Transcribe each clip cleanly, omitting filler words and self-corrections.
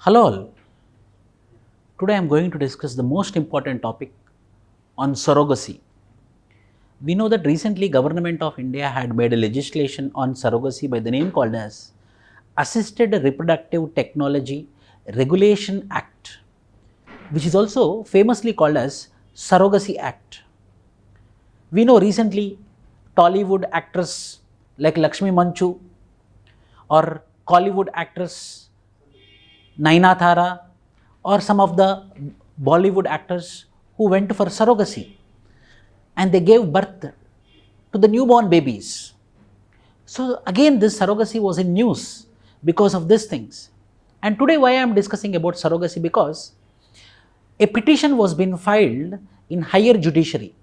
Hello all. Today I am going to discuss the most important topic on surrogacy. We know that recently Government of India had made a legislation on surrogacy by the name called as Assisted Reproductive Technology Regulation Act, which is also famously called as Surrogacy Act. We know recently Tollywood actress like Lakshmi Manchu or Collywood actress Naina Thara or some of the Bollywood actors who went for surrogacy and they gave birth to the newborn babies. So again this surrogacy was in news because of these things. And today why I am discussing about surrogacy, because a petition was being filed in higher judiciary.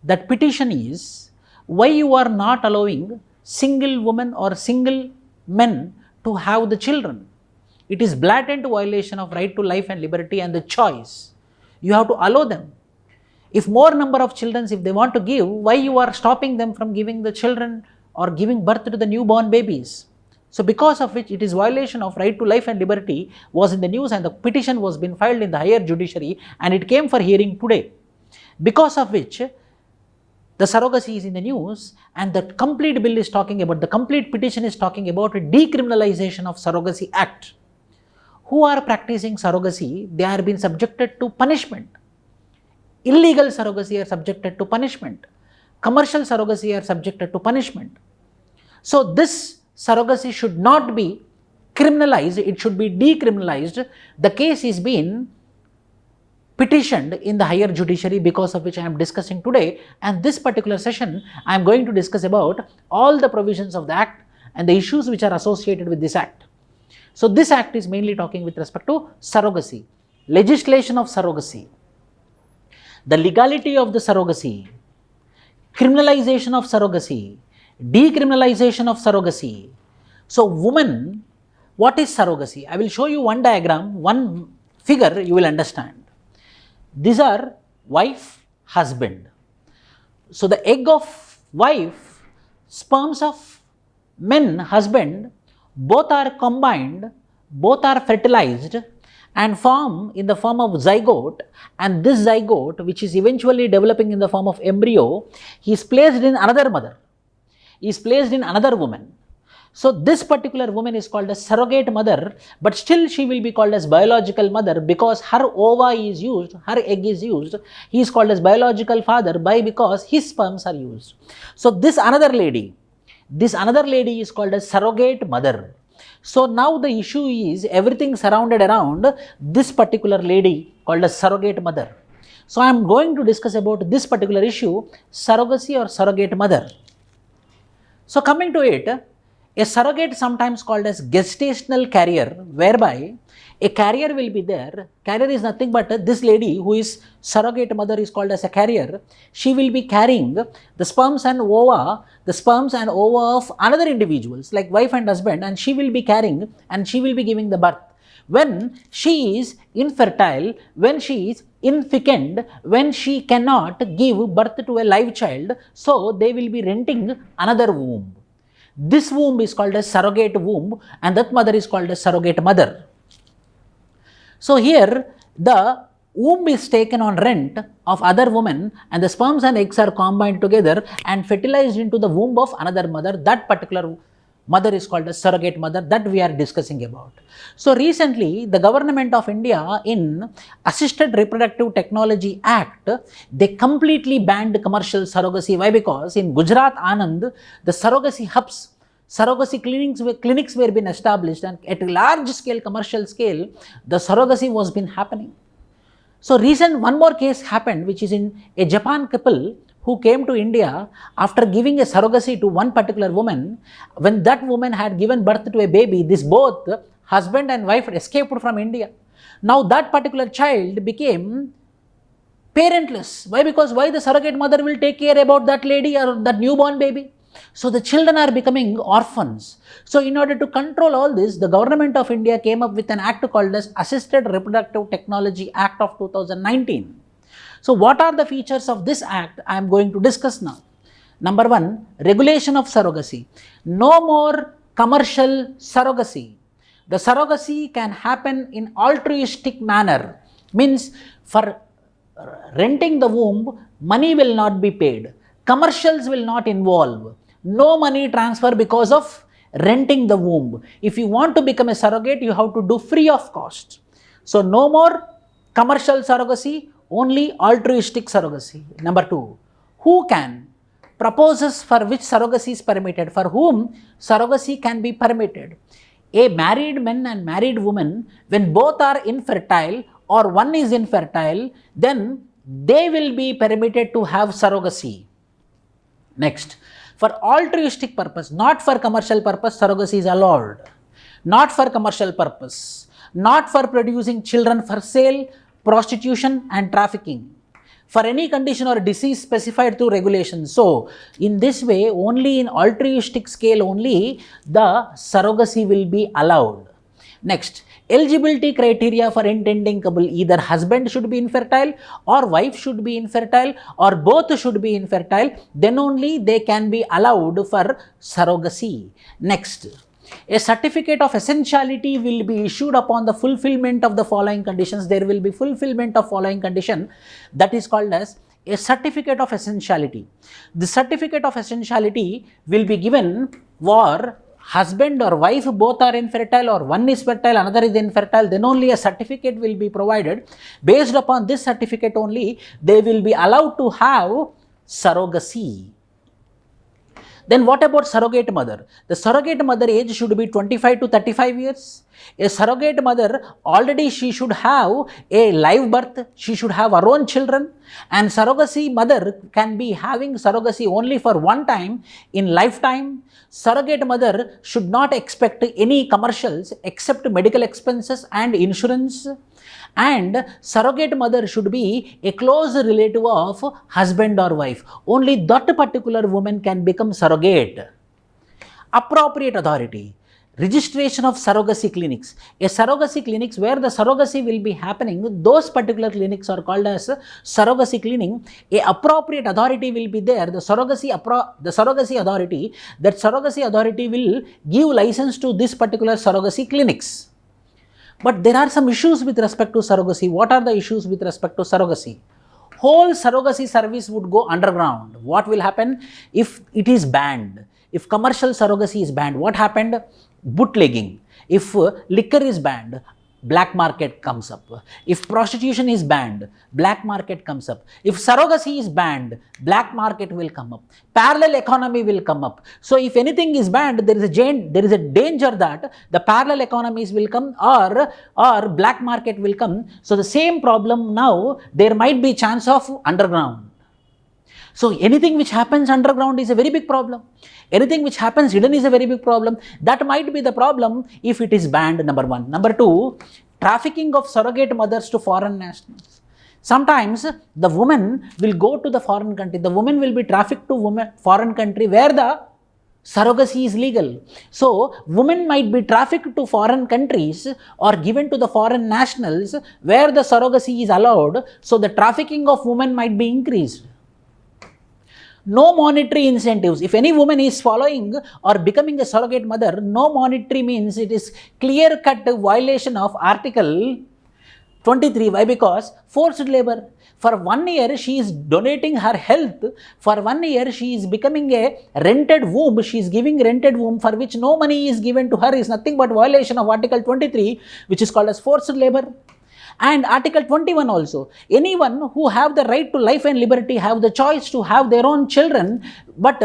That petition is why you are not allowing single women or single men to have the children. It is blatant violation of right to life and liberty and the choice. You have to allow them. If more number of children, if they want to give, why you are stopping them from giving the children or giving birth to the newborn babies? So because of which it is violation of right to life and liberty was in the news, and the petition was being filed in the higher judiciary and it came for hearing today. Because of which the surrogacy is in the news, and the complete bill is talking about, the complete petition is talking about a decriminalization of Surrogacy Act. Who are practicing surrogacy, they are being subjected to punishment. Illegal surrogacy are subjected to punishment. Commercial surrogacy are subjected to punishment. So this surrogacy should not be criminalized, it should be decriminalized. The case is being petitioned in the higher judiciary, because of which I am discussing today, and this particular session I am going to discuss about all the provisions of the act and the issues which are associated with this act. So this act is mainly talking with respect to surrogacy, legislation of surrogacy, the legality of the surrogacy, criminalization of surrogacy, decriminalization of surrogacy. So woman, what is surrogacy? I will show you one diagram, one figure, you will understand. These are wife, husband. So the egg of wife, sperms of men, husband, both are combined, both are fertilized and form in the form of zygote, and this zygote, which is eventually developing in the form of embryo, is placed in another mother, is placed in another woman. So this particular woman is called as surrogate mother, but still she will be called as biological mother because her ova is used, her egg is used. He is called as biological father because his sperms are used. So this another lady is called as surrogate mother. So now the issue is everything surrounded around this particular lady called as surrogate mother. So I am going to discuss about this particular issue, surrogacy or surrogate mother. So coming to it, a surrogate sometimes called as gestational carrier, whereby a carrier will be there. Carrier is nothing but this lady who is surrogate mother is called as a carrier. She will be carrying the sperms and ova of another individuals like wife and husband, and she will be carrying and she will be giving the birth. When she is infertile, when she is infecund, when she cannot give birth to a live child, so they will be renting another womb. This womb is called as surrogate womb, and that mother is called as surrogate mother. So here the womb is taken on rent of other woman, and the sperms and eggs are combined together and fertilized into the womb of another mother. That particular mother is called as surrogate mother, that we are discussing about. So recently the Government of India in Assisted Reproductive Technology Act, they completely banned commercial surrogacy. Why? Because in Gujarat Anand, the surrogacy hubs, surrogacy clinics were being established, and at a large scale, commercial scale, the surrogacy was been happening. So one more case happened, which is in a Japan couple who came to India after giving a surrogacy to one particular woman. When that woman had given birth to a baby, this both husband and wife escaped from India. Now that particular child became parentless. Why? Because why the surrogate mother will take care about that lady or that newborn baby? So the children are becoming orphans. So in order to control all this, the Government of India came up with an act called as Assisted Reproductive Technology Act of 2019. So what are the features of this act? I am going to discuss now. Number one, regulation of surrogacy. No more commercial surrogacy. The surrogacy can happen in altruistic manner, means for renting the womb, money will not be paid, commercials will not involve, no money transfer because of renting the womb. If you want to become a surrogate, you have to do free of cost. So no more commercial surrogacy, only altruistic surrogacy. Number 2, who can? Proposes for which surrogacy is permitted, for whom surrogacy can be permitted. A married man and married woman, when both are infertile or one is infertile, then they will be permitted to have surrogacy. Next, for altruistic purpose, not for commercial purpose, surrogacy is allowed. Not for commercial purpose, not for producing children for sale, prostitution and trafficking, for any condition or disease specified through regulations. So, in this way, only in altruistic scale only the surrogacy will be allowed. Next, eligibility criteria for intending couple, either husband should be infertile or wife should be infertile or both should be infertile, then only they can be allowed for surrogacy. Next, a certificate of essentiality will be issued upon the fulfillment of the following conditions. There will be fulfillment of following condition, that is called as a certificate of essentiality. The certificate of essentiality will be given for husband or wife both are infertile or one is fertile, another is infertile, then only a certificate will be provided. Based upon this certificate only, they will be allowed to have surrogacy. Then what about surrogate mother? The surrogate mother age should be 25 to 35 years. A surrogate mother, already she should have a live birth, she should have her own children, and surrogacy mother can be having surrogacy only for one time in lifetime. Surrogate mother should not expect any commercials except medical expenses and insurance. And surrogate mother should be a close relative of husband or wife. Only that particular woman can become surrogate. Appropriate authority. Registration of surrogacy clinics. A surrogacy clinics where the surrogacy will be happening, those particular clinics are called as surrogacy clinic. A appropriate authority will be there. The surrogacy authority, that surrogacy authority will give license to this particular surrogacy clinics. But there are some issues with respect to surrogacy. What are the issues with respect to surrogacy? Whole surrogacy service would go underground. What will happen if it is banned? If commercial surrogacy is banned, what happened? Bootlegging. If liquor is banned, black market comes up. If prostitution is banned, black market comes up. If surrogacy is banned, black market will come up. Parallel economy will come up. So if anything is banned, there is a danger that the parallel economies will come or black market will come. So the same problem now, there might be chance of underground. So anything which happens underground is a very big problem. Anything which happens hidden is a very big problem. That might be the problem if it is banned, number 1. Number 2, trafficking of surrogate mothers to foreign nationals. Sometimes the woman will go to the foreign country. The woman will be trafficked to foreign country where the surrogacy is legal. So women might be trafficked to foreign countries or given to the foreign nationals where the surrogacy is allowed. So the trafficking of women might be increased. No monetary incentives. If any woman is following or becoming a surrogate mother, no monetary means it is clear-cut violation of Article 23. Why? Because forced labor. For 1 year, she is donating her health. For 1 year, she is becoming a rented womb. She is giving rented womb for which no money is given to her is nothing but violation of Article 23, which is called as forced labor. And Article 21 also, anyone who have the right to life and liberty have the choice to have their own children, but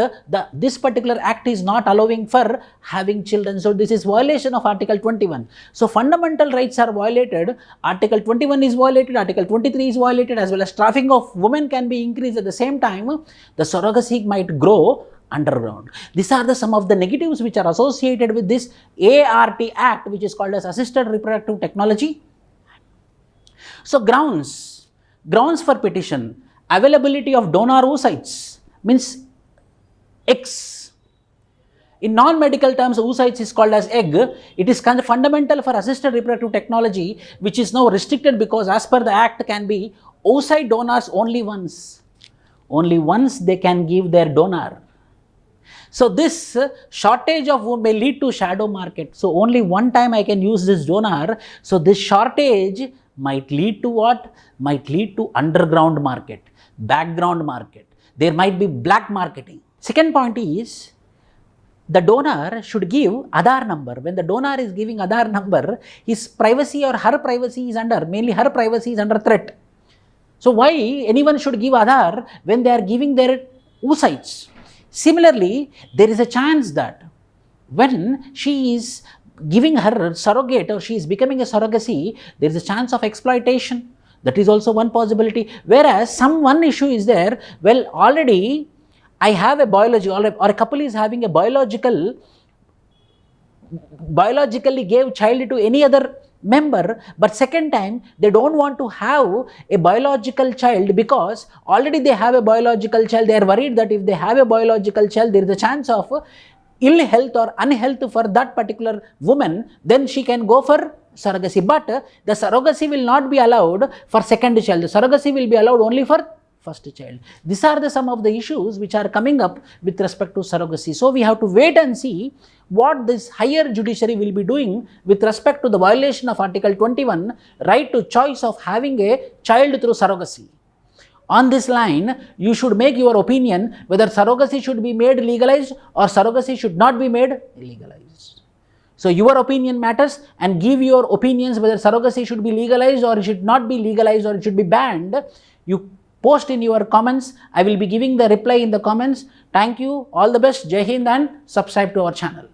this particular act is not allowing for having children. So this is violation of Article 21. So fundamental rights are violated. Article 21 is violated, Article 23 is violated, as well as trafficking of women can be increased. At the same time, the surrogacy might grow underground. These are some of the negatives which are associated with this ART Act, which is called as Assisted Reproductive Technology. So grounds for petition: availability of donor oocytes, means eggs. In non-medical terms, oocytes is called as egg. It is kind of fundamental for assisted reproductive technology, which is now restricted because as per the act can be oocyte donors only once. Only once they can give their donor. So this shortage of womb may lead to shadow market. So only one time I can use this donor. So this shortage might lead to what? Might lead to underground market, background market. There might be black marketing. Second point is, the donor should give Aadhaar number. When the donor is giving Aadhaar number, his privacy or her privacy is under, mainly her privacy is under threat. So why anyone should give Aadhaar when they are giving their oocytes? Similarly, there is a chance that when she is giving her surrogate or she is becoming a surrogacy, there is a chance of exploitation. That is also one possibility. Whereas one issue is there, well, already I have a biology, or a couple is having a biologically gave child to any other member, but second time they don't want to have a biological child because already they have a biological child. They are worried that if they have a biological child, there is a chance of ill health or unhealth for that particular woman, then she can go for surrogacy. But the surrogacy will not be allowed for second child. The surrogacy will be allowed only for first child. These are some of the issues which are coming up with respect to surrogacy. So we have to wait and see what this higher judiciary will be doing with respect to the violation of Article 21, right to choice of having a child through surrogacy. On this line, you should make your opinion whether surrogacy should be made legalized or surrogacy should not be made legalized. So your opinion matters, and give your opinions whether surrogacy should be legalized or it should not be legalized or it should be banned. You post in your comments. I will be giving the reply in the comments. Thank you. All the best. Jai Hind, and subscribe to our channel.